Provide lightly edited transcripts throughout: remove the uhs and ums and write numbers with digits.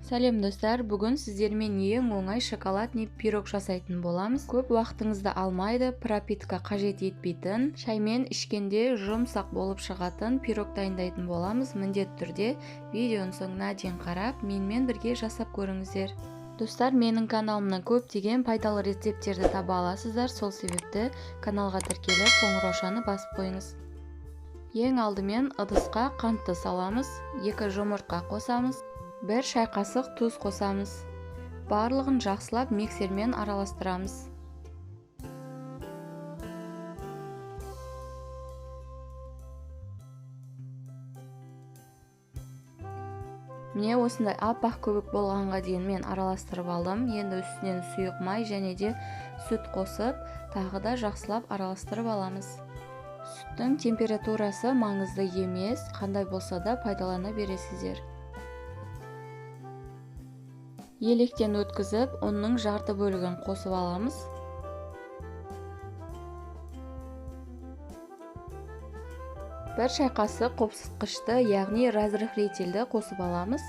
Сәлем достар, бүгін сіздермен ең оңай шоколадный пирог жасайтын боламыз. Көп уақытыңызды алмайды, пропитка қажет етпейтін, шаймен ішкенде жұмсақ болып шығатын пирог дайындайтын боламыз. Міндетті түрде видеоның соңына дейін қарап, менімен бірге жасап көріңіздер. Достар, менің каналымнан көптеген пайдалы рецептерді таба аласыздар. Сол себепті каналға тіркеліп, қоңыраушаны басып қойыңыз. Ең алдымен ыдысқа қантты саламыз, 2 жұмыртқа қосамыз, 1 шай қасық тұз қосамыз. Барлығын жақсылап миксермен араластырамыз. Міне осындай аппақ көбік болғанға дейін мен араластырып алдым. Енді үстінен сұйық май және де сүт қосып, тағы да жақсылап араластырып аламыз. Сүттің температурасы маңызды емес, қандай болса да пайдалана бересіздер. Електен өткізіп, оның жарты бөлігін қосып аламыз. Бір шай қасық қопсытқышты, яғни разрыхлительді қосып аламыз.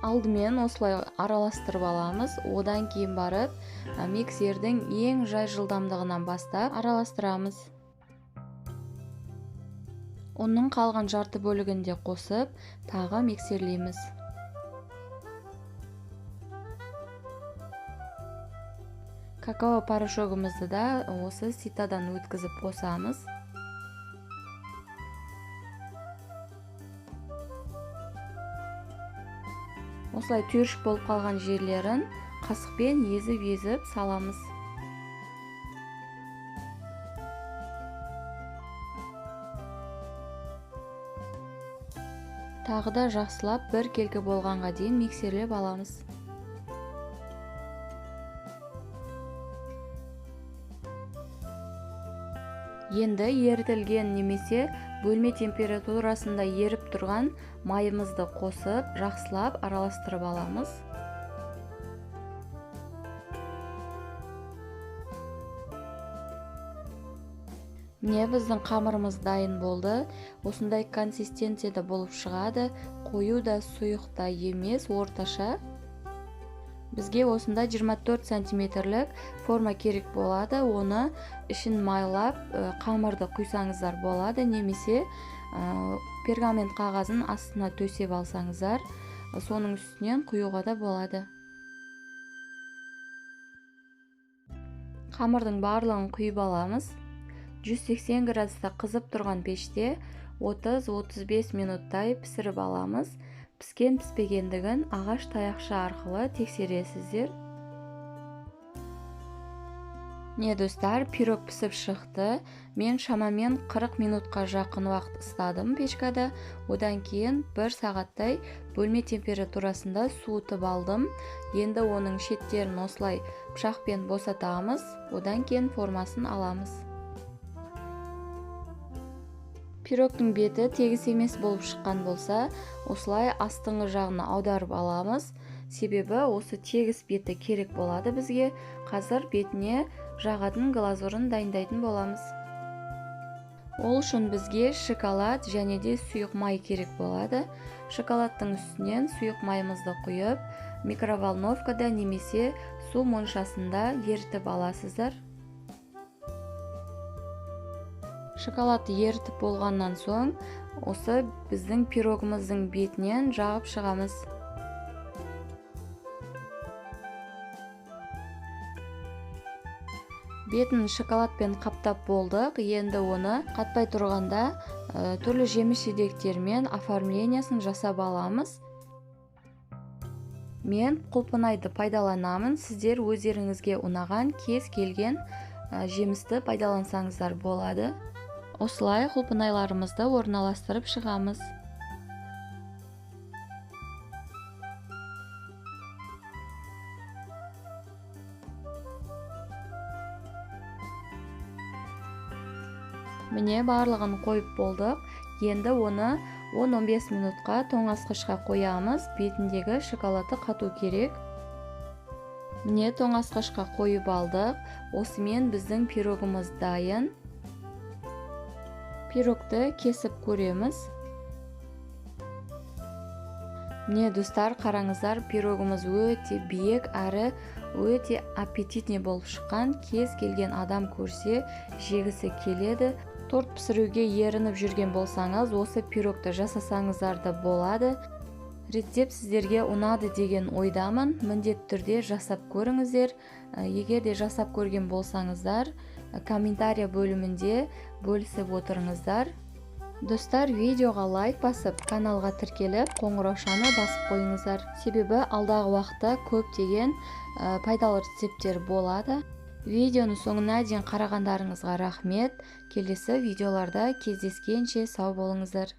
Алдымен осылай араластырып аламыз. Одан кейін барып, миксердің ең жай жылдамдығынан бастап араластырамыз. Оның қалған жарты бөлігін де қосып, тағы миксерлейміз. Какао порошогымызды да осы ситадан өткізіп қосамыз. Осылай түйіршік болып қалған жерлерін қасықпен езіп саламыз. Тағы да жақсылап бір келкі болғанға дейін миксерлеп аламыз. Енді ерітілген немесе бөлме температурасында еріп тұрған майымызды қосып, жақсылап араластырып аламыз. Міне біздің қамырымыз дайын болды. Осындай консистенцияда болып шығады. Қою да, сұйық та емес, орташа. Бізге осында 24 сантиметрлік форма керек болады. Оны ішін майлап, қамырды құйсаңыздар болады, немесе пергамент қағазын астына төсеп алсаңыздар, соның үстінен құюға да болады. Қамырдың барлығын құйып аламыз. 180 градуста қызып тұрған пеште 30-35 минуттай пісіріп аламыз. Піскен піспегендігін ағаш таяқша арқылы тексересіздер. Не достар, пирог пісіп шықты. Мен шамамен 40 минутқа жақын уақыт ұстадым пешкада. Одан кейін 1 сағаттай бөлме температурасында суытып алдым. Енді оның шеттерін осылай пышақпен босатамыз. Одан кейін формасын аламыз. Пирогтың беті тегіс емес болып шыққан болса, осылай астыңғы жағына аударып аламыз. Себебі осы тегіс беті керек болады бізге. Қазір бетіне жағатын глазурын дайындайтын боламыз. Ол үшін бізге шоколад және де сұйық май керек болады. Шоколадтың үстінен сұйық майымызды құйып, микроволновкада немесе су моншасында ерітіп аласыздар. Шоколадты ерітіп болғаннан соң, осы біздің пирогымыздың бетінен жағып шығамыз. Бетін шоколадпен қаптап болдық. Енді оны қатпай тұрғанда түрлі жеміс-жидектермен оформлениясын жасап аламыз. Мен құлпынайды пайдаланамын. Сіздер өздеріңізге ұнаған кез келген жемісті пайдалансаңыздар болады. Осылай құлпынайларымызды орналастырып шығамыз. Міне барлығын қойып болдық. Енді оны 10-15 минутқа тоңазытқышқа қоямыз. Бетіндегі шоколады қату керек. Міне тоңазытқышқа қойып алдық. Осымен біздің пирогымыз дайын. Пирогты кесіп көреміз. Міне достар, қараңыздар, пирогымыз өте биік әрі өте аппетитный болып шыққан. Кез келген адам көрсе жегісі келеді. Торт пісіруге ерініп жүрген болсаңыз, осы пирогты жасасаңыздар да болады. Рецепт сіздерге ұнады деген ойдамын. Міндетті түрде жасап көріңіздер. Егер де жасап көрген болсаңыздар, комментария бөлімінде бөлісіп отырыңыздар. Достар, видеоға лайк басып, каналға тіркеліп, қоңыраушаны басып қойыңыздар. Себебі алдағы уақытта көптеген пайдалы рецепттер болады. Видеоны соңына дейін қарағандарыңызға рахмет. Келесі видеоларда кездескенше сау болыңыздар.